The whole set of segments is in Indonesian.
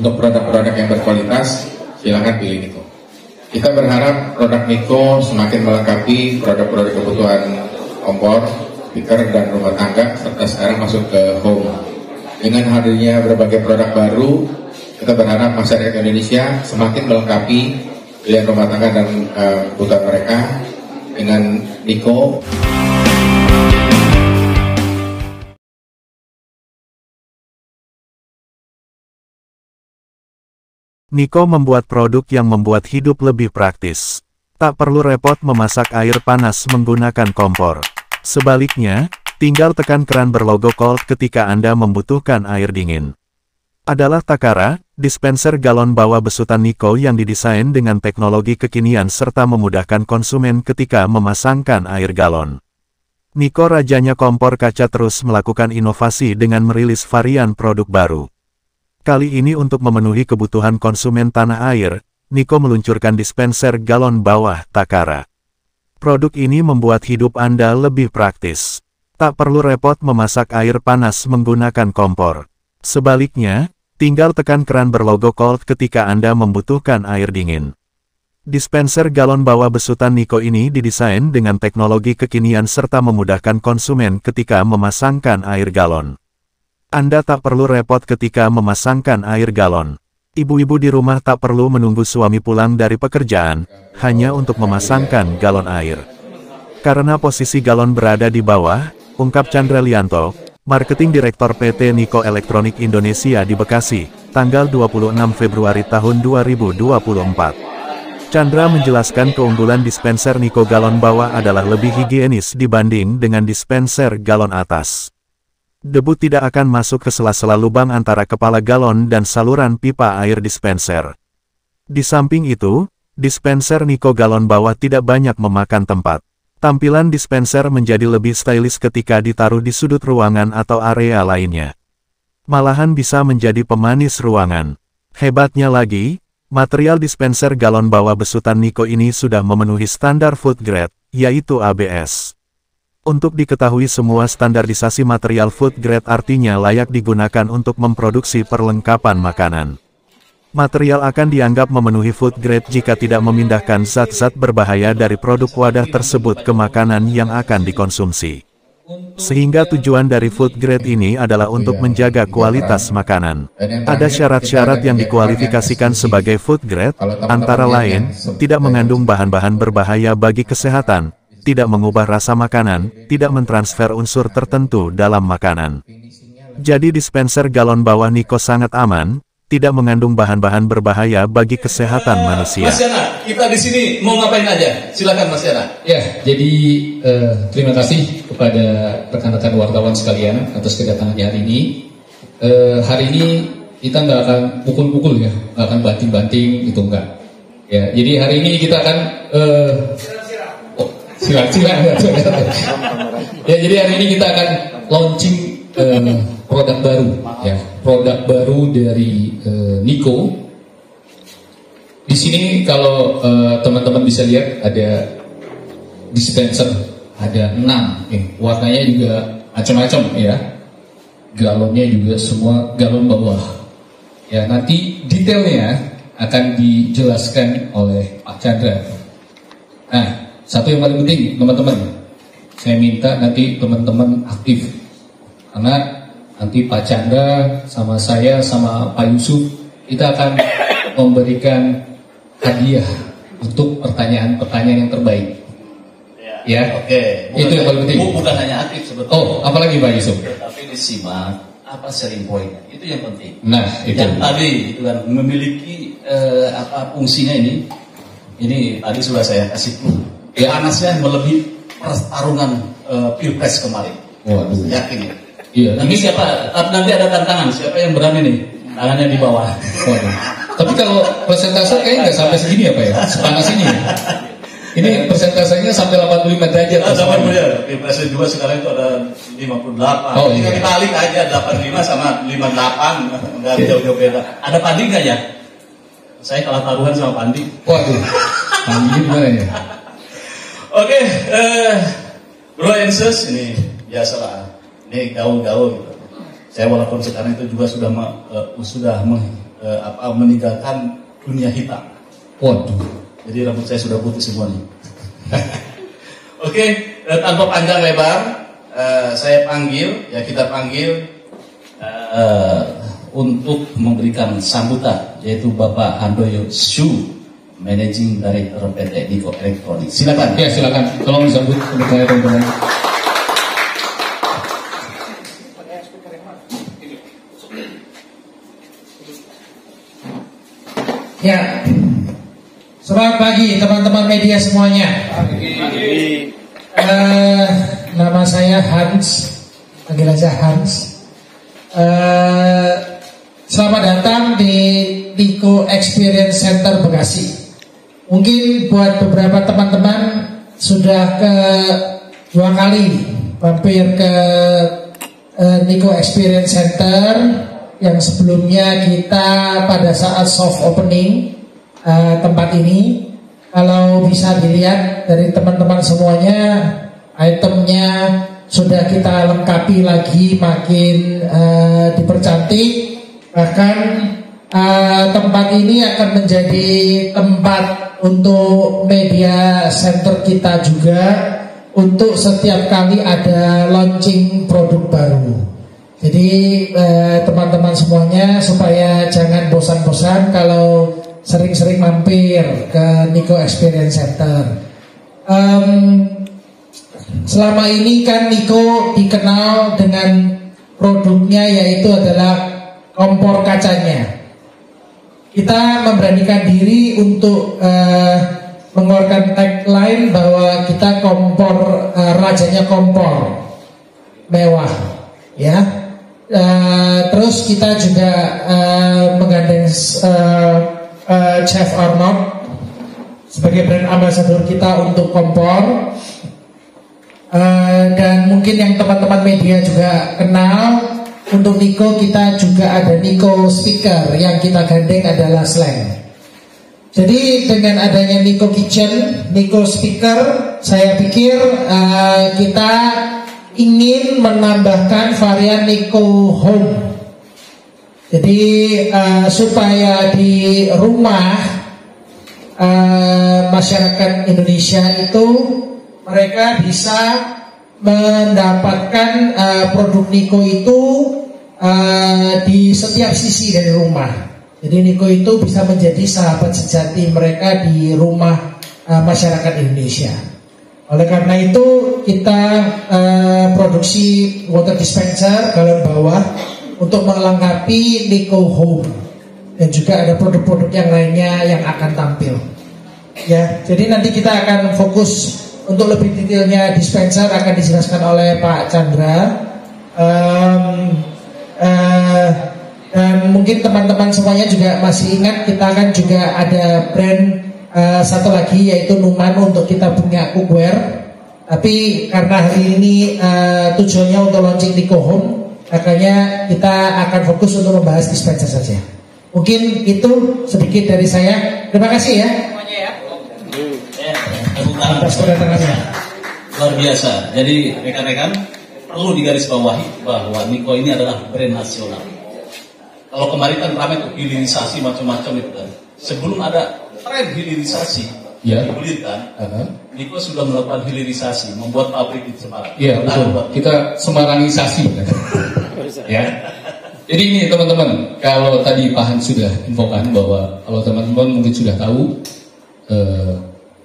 untuk produk-produk yang berkualitas, silakan pilih Niko. Kita berharap produk Niko semakin melengkapi produk-produk kebutuhan kompor, speaker, dan rumah tangga, serta sekarang masuk ke home. Dengan hadirnya berbagai produk baru, kita berharap masyarakat Indonesia semakin melengkapi pilihan rumah tangga dan kebutuhan mereka dengan Niko. Niko membuat produk yang membuat hidup lebih praktis. Tak perlu repot memasak air panas menggunakan kompor. Sebaliknya, tinggal tekan keran berlogo Cold ketika Anda membutuhkan air dingin. Adalah Takara, dispenser galon bawah besutan Niko yang didesain dengan teknologi kekinian serta memudahkan konsumen ketika memasangkan air galon. Niko rajanya kompor kaca terus melakukan inovasi dengan merilis varian produk baru. Kali ini untuk memenuhi kebutuhan konsumen tanah air, Niko meluncurkan dispenser galon bawah Takara. Produk ini membuat hidup Anda lebih praktis. Tak perlu repot memasak air panas menggunakan kompor. Sebaliknya, tinggal tekan keran berlogo Cold ketika Anda membutuhkan air dingin. Dispenser galon bawah besutan Niko ini didesain dengan teknologi kekinian serta memudahkan konsumen ketika memasangkan air galon. Anda tak perlu repot ketika memasangkan air galon. Ibu-ibu di rumah tak perlu menunggu suami pulang dari pekerjaan, hanya untuk memasangkan galon air. Karena posisi galon berada di bawah, ungkap Chandra Lianto, Marketing Direktur PT Niko Elektronik Indonesia di Bekasi, tanggal 26 Februari tahun 2024. Chandra menjelaskan keunggulan dispenser Niko galon bawah adalah lebih higienis dibanding dengan dispenser galon atas. Debu tidak akan masuk ke sela-sela lubang antara kepala galon dan saluran pipa air dispenser. Di samping itu, dispenser Niko galon bawah tidak banyak memakan tempat. Tampilan dispenser menjadi lebih stylish ketika ditaruh di sudut ruangan atau area lainnya. Malahan bisa menjadi pemanis ruangan. Hebatnya lagi, material dispenser galon bawah besutan Niko ini sudah memenuhi standar food grade, yaitu ABS. Untuk diketahui semua standarisasi material food grade artinya layak digunakan untuk memproduksi perlengkapan makanan. Material akan dianggap memenuhi food grade jika tidak memindahkan zat-zat berbahaya dari produk wadah tersebut ke makanan yang akan dikonsumsi. Sehingga tujuan dari food grade ini adalah untuk menjaga kualitas makanan. Ada syarat-syarat yang dikualifikasikan sebagai food grade, antara lain, tidak mengandung bahan-bahan berbahaya bagi kesehatan, tidak mengubah rasa makanan, tidak mentransfer unsur tertentu dalam makanan. Jadi dispenser galon bawah Niko sangat aman, tidak mengandung bahan-bahan berbahaya bagi kesehatan manusia. Mas Yana, kita di sini mau ngapain aja? Silakan Mas Yana. Ya, jadi terima kasih kepada rekan-rekan wartawan sekalian atas kedatangannya hari ini. Hari ini kita nggak akan pukul-pukul ya, nggak akan banting-banting gitu enggak. Ya, jadi hari ini kita akan silang-silang. Ya, jadi hari ini kita akan launching produk baru, ya, produk baru dari Niko. Di sini kalau teman-teman bisa lihat ada dispenser, ada 6, warnanya juga macam-macam ya. Galonnya juga semua galon bawah. Ya, nanti detailnya akan dijelaskan oleh Pak Chandra. Nah, satu yang paling penting, teman-teman, saya minta nanti teman-teman aktif, karena nanti Pak Chandra sama saya sama Pak Yusuf kita akan memberikan hadiah untuk pertanyaan-pertanyaan yang terbaik. Ya, oke. Itu yang paling penting. Bukan hanya aktif sebetulnya. Oh, apalagi Pak Yusuf? Tapi disimak apa selling point, itu yang penting. Nah, itu. Yang tadi itu kan memiliki apa fungsinya ini. Ini tadi sudah saya kasih clue. Ya, panasnya melebihi pertarungan Pilpres kemarin. Waduh. Yakin ya? Iya. Nanti nanti ada tantangan, siapa yang berani nih? Tangannya di bawah. Waduh. Tapi kalau persentase kayaknya nggak sampai segini ya Pak ya? Sepanas ini ya? Ini persentasenya sampai 85 derajat. Sama ya, Pilpres juga sekarang itu ada 58. Oh iya. Kita balik aja 85 sama 58, nggak jauh-jauh beda. Ada Pandi nggak ya? Saya kalah taruhan sama Pandi. Waduh. Pandi gimana ya? Oke, bro and sis, ini biasalah. Ini gaul-gaul gitu. Saya walaupun sekarang itu juga sudah meninggalkan dunia hitam. Waduh. Jadi rambut saya sudah putih semua nih. Oke, tanpa panjang lebar, kita panggil untuk memberikan sambutan, yaitu Bapak Handoyo Shu, Managing Director PT Niko Elektronik. Silakan. Ya, silakan. Tolong disambut untuk teman-teman. Ya, selamat pagi teman-teman media semuanya. Nama saya Hans, panggil aja Hans. Selamat datang di Niko Experience Center Bekasi. Mungkin buat beberapa teman-teman sudah ke 2 kali mampir ke Niko Experience Center. Yang sebelumnya kita pada saat soft opening tempat ini, kalau bisa dilihat dari teman-teman semuanya, itemnya sudah kita lengkapi lagi, makin dipercantik. Bahkan tempat ini akan menjadi tempat untuk media center kita juga, untuk setiap kali ada launching produk baru. Jadi teman-teman semuanya supaya jangan bosan-bosan kalau sering-sering mampir ke Niko Experience Center. Selama ini kan Niko dikenal dengan produknya, yaitu adalah kompor kacanya. Kita memberanikan diri untuk mengeluarkan tagline bahwa kita kompor, rajanya kompor mewah, ya. Terus kita juga menggandeng Chef Arnold sebagai brand ambassador kita untuk kompor. Dan mungkin yang teman-teman media juga kenal, untuk Niko kita juga ada Niko Speaker, yang kita gandeng adalah Slang. Jadi dengan adanya Niko Kitchen, Niko Speaker, saya pikir kita ingin menambahkan varian Niko Home. Jadi supaya di rumah masyarakat Indonesia itu mereka bisa mendapatkan produk Niko itu di setiap sisi dari rumah. Jadi Niko itu bisa menjadi sahabat sejati mereka di rumah masyarakat Indonesia. Oleh karena itu kita produksi water dispenser galon bawah untuk melengkapi Niko Home, dan juga ada produk-produk yang lainnya yang akan tampil. Ya, jadi nanti kita akan fokus untuk lebih detailnya dispenser akan dijelaskan oleh Pak Chandra. Dan mungkin teman-teman semuanya juga masih ingat, kita kan juga ada brand satu lagi, yaitu Numan, untuk kita punya cookware. Tapi karena hari ini tujuannya untuk launching Niko Home, makanya kita akan fokus untuk membahas dispenser saja. Mungkin itu sedikit dari saya. Terima kasih ya semuanya ya. Atas kedatangannya. Luar biasa. Jadi rekan-rekan perlu digarisbawahi bahwa Niko ini adalah brand nasional. Kalau kemarin kan ramai tuh hilirisasi macam-macam itu kan. Sebelum ada tren hilirisasi digulirkan, Niko sudah melakukan hilirisasi, membuat pabrik di Semarang. Iya, betul. Kita Semarangisasi. Ya. Jadi ini teman-teman, kalau tadi Pak Hans sudah infokan bahwa kalau teman-teman mungkin sudah tahu,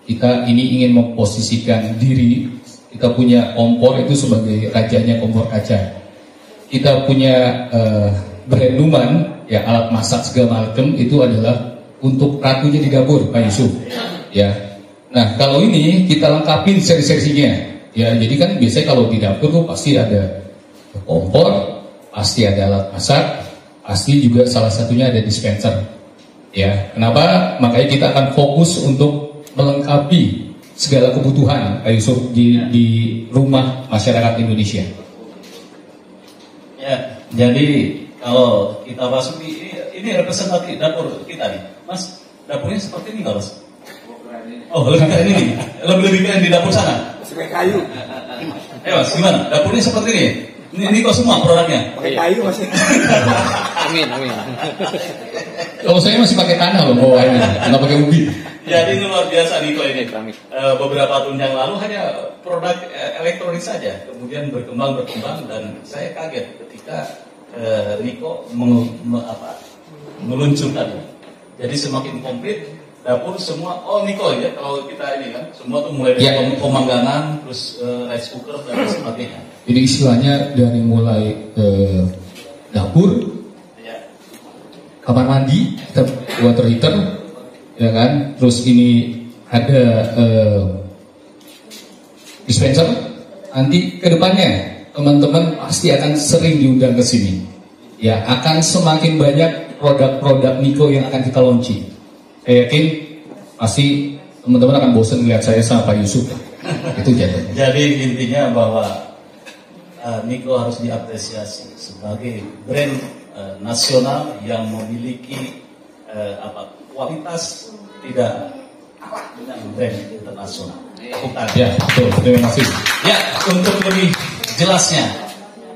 kita ini ingin memposisikan diri, kita punya kompor itu sebagai rajanya kompor kaca. Kita punya brand Numan, ya, alat masak segala macam itu adalah untuk ratunya di dapur, Pak Yusuf. Ya. Nah, kalau ini kita lengkapin seri-serinya. Ya, jadi kan biasanya kalau di dapur tuh pasti ada kompor, pasti ada alat masak, pasti juga salah satunya ada dispenser. Ya, kenapa? Makanya kita akan fokus untuk melengkapi segala kebutuhan Pak Yusuf di rumah masyarakat Indonesia. Ya, jadi kalau kita masuk ini representatif dapur kita nih, Mas. Dapurnya seperti ini nggak, Mas? Oh, lebih keren ini, lebih keren di dapur sana. Pakai kayu. Mas, gimana? Dapurnya seperti ini. Ini kok semua produknya. Pakai kayu, Mas. Amin. Kalau saya masih pakai tanah loh bawaannya, nggak pakai ubi. Jadi ini luar biasa Niko ini. Beberapa tahun yang lalu hanya produk elektronik saja, kemudian berkembang dan saya kaget ketika Niko meluncurkan. Jadi semakin komplit, dapur semua, Niko ya kalau kita ini kan, semua tuh mulai dari pemanggangan, terus rice cooker dan sebagainya. Jadi istilahnya dari mulai dapur, kamar mandi, water heater, ya kan, terus ini ada dispenser. Nanti ke depannya teman-teman pasti akan sering diundang ke sini. Ya, akan semakin banyak produk-produk Niko yang akan kita launching. Saya yakin pasti teman-teman akan bosan melihat saya sama Pak Yusuf. Itu jatuhnya. Jadi intinya bahwa Niko harus diapresiasi sebagai brand nasional yang memiliki kualitas tidak dengan brand internasional. Bukan. Ya, betul. Terima kasih. Ya, untuk lebih jelasnya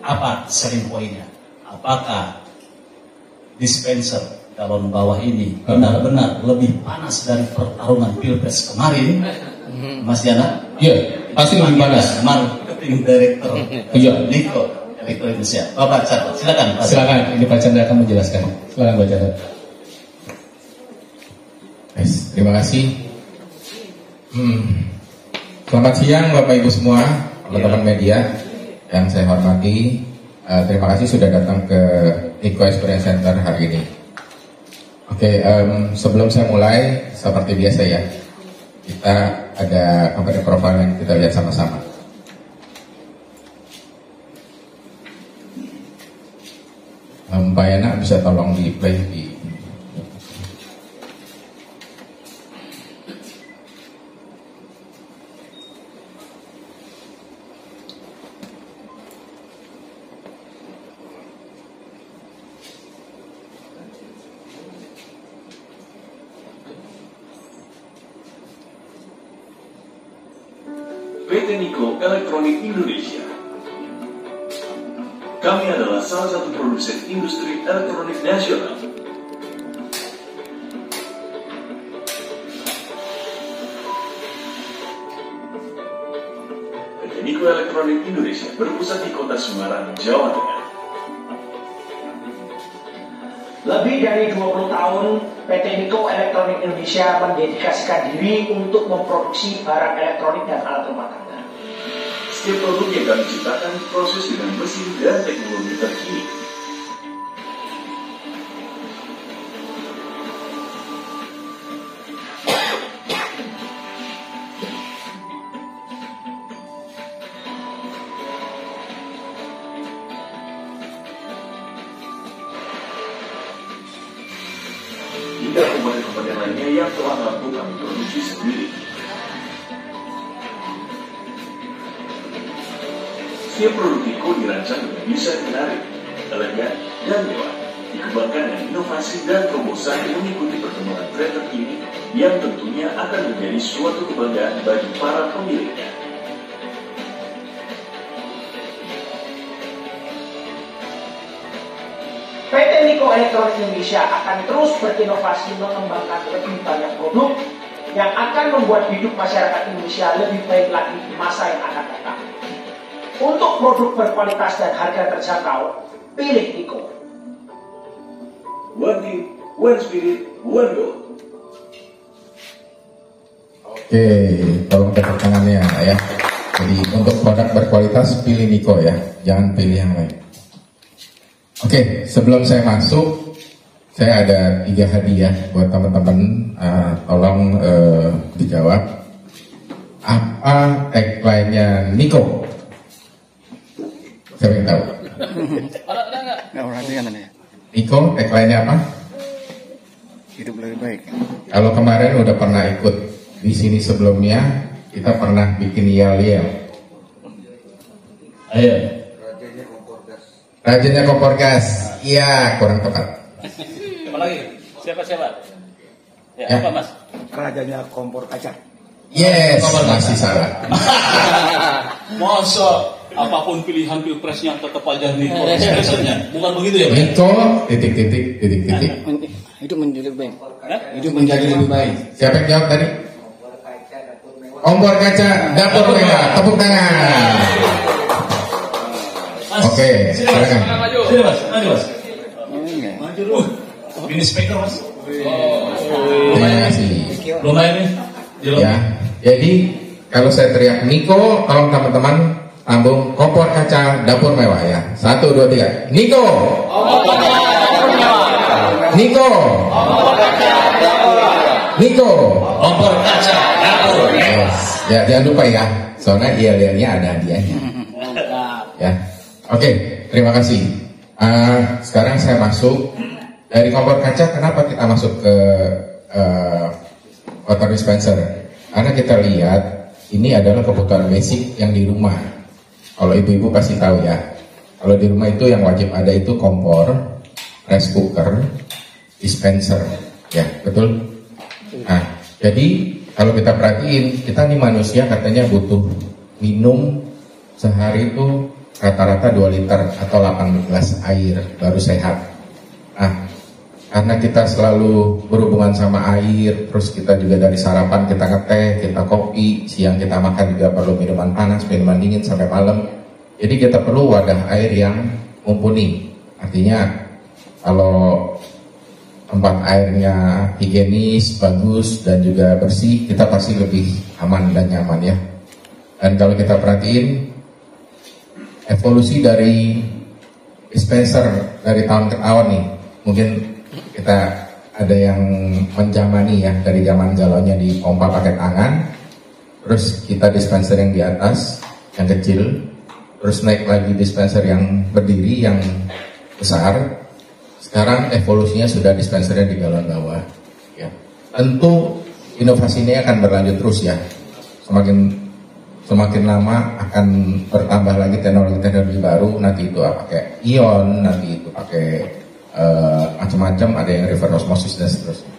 apa selling point-nya? Apakah dispenser galon bawah ini benar-benar lebih panas dari pertarungan Pilpres kemarin, Mas Jana? Iya, pasti lebih panas. Marketing Director Niko Elektro Indonesia. Bapak Chandra, silakan. Silakan, ini Pak Chandra akan menjelaskan. Silakan Pak Chandra. Terima kasih. Selamat siang Bapak Ibu semua, teman-teman media yang saya hormati. Terima kasih sudah datang ke Niko Experience Center hari ini. Oke, sebelum saya mulai, seperti biasa ya, kita ada company profile yang kita lihat sama-sama. Mbak Yana bisa tolong di play di. PT Niko Elektronik Indonesia. Kami adalah salah satu produsen industri elektronik nasional. PT Niko Elektronik Indonesia berpusat di Kota Semarang, Jawa Tengah. Lebih dari 20 tahun, PT Niko Elektronik Indonesia mendedikasikan diri untuk memproduksi barang elektronik dan alat rumah tangga. Setiap produk yang kami ciptakan proses dengan mesin dan teknologi terkini. Hingga komponen-komponen lainnya yang telah mampu kami produksi sendiri. Setiap produk Niko dirancang dengan desain menarik, elegan, dan mewah. Dikembangkan dengan inovasi dan terobosan yang mengikuti perkembangan tren terkini yang tentunya akan menjadi suatu kebanggaan bagi para pemiliknya. PT Niko Elektronik Indonesia akan terus berinovasi mengembangkan lebih banyak produk yang akan membuat hidup masyarakat Indonesia lebih baik lagi di masa yang akan datang. Untuk produk berkualitas dan harga terjangkau, pilih Niko. One team, one spirit, one goal. Oke, tolong tepuk tangannya ya. Jadi untuk produk berkualitas pilih Niko ya, jangan pilih yang lain. Oke, sebelum saya masuk, saya ada 3 hadiah buat teman-teman. Tolong dijawab. Apa tagline-nya Niko? Siapa yang tahu? Nggak perhatikan tadi. Niko, tagline-nya apa? Hidup lebih baik. Kalau kemarin udah pernah ikut di sini sebelumnya, kita pernah bikin yel-yel. Ayo. Rajinnya kompor gas. Iya, kurang tepat. Siapa lagi? Siapa? Ya, Ya. apa Mas? Rajanya kompor kaca. Yes, masih salah. Masa apapun pilihan pilpresnya tetap aja Niko expressionnya. Bukan begitu ya, Pak? Niko, titik-titik. Hidup menjadi lebih baik. Hidup menjadi lebih baik. Siapa yang jawab tadi? Kompor kaca dapur mewah. Tepuk tangan. Oke, silakan. Sini mas, maju mas. Maju dulu. Ini speaker mas. Terima kasih. Lumayan nih. Ya, jadi kalau saya teriak Niko, tolong teman-teman tambung kompor kaca dapur mewah ya. 1, 2, 3. Niko. Niko. Niko. Kompor kaca dapur mewah. Ya, jangan lupa ya. Soalnya iya-iyanya ada hadiahnya. Ya. Oke, terima kasih. Sekarang saya masuk dari kompor kaca. Kenapa kita masuk ke water dispenser? Karena kita lihat ini adalah kebutuhan basic yang di rumah. Kalau ibu-ibu pasti tahu ya. Kalau di rumah itu yang wajib ada itu kompor, rice cooker, dispenser. Ya, betul. Nah, jadi kalau kita perhatiin, kita nih manusia katanya butuh minum sehari itu rata-rata 2 liter atau 8 gelas air baru sehat. Nah, karena kita selalu berhubungan sama air, terus kita juga dari sarapan kita ngeteh, kita kopi, siang kita makan juga perlu minuman panas, minuman dingin sampai malam. Jadi kita perlu wadah air yang mumpuni. Artinya kalau tempat airnya higienis, bagus dan juga bersih, kita pasti lebih aman dan nyaman ya. Dan kalau kita perhatiin evolusi dari dispenser dari tahun ke tahun nih, mungkin kita ada yang menjamani ya, dari zaman galaunya di pompa pakai tangan, terus kita dispenser yang di atas, yang kecil, terus naik lagi dispenser yang berdiri, yang besar. Sekarang evolusinya sudah dispensernya di galon bawah. Ya. Tentu inovasinya akan berlanjut terus ya. Semakin lama akan bertambah lagi teknologi baru. Nanti itu pakai ion, nanti itu pakai macam-macam. Ada yang reverse osmosis dan seterusnya.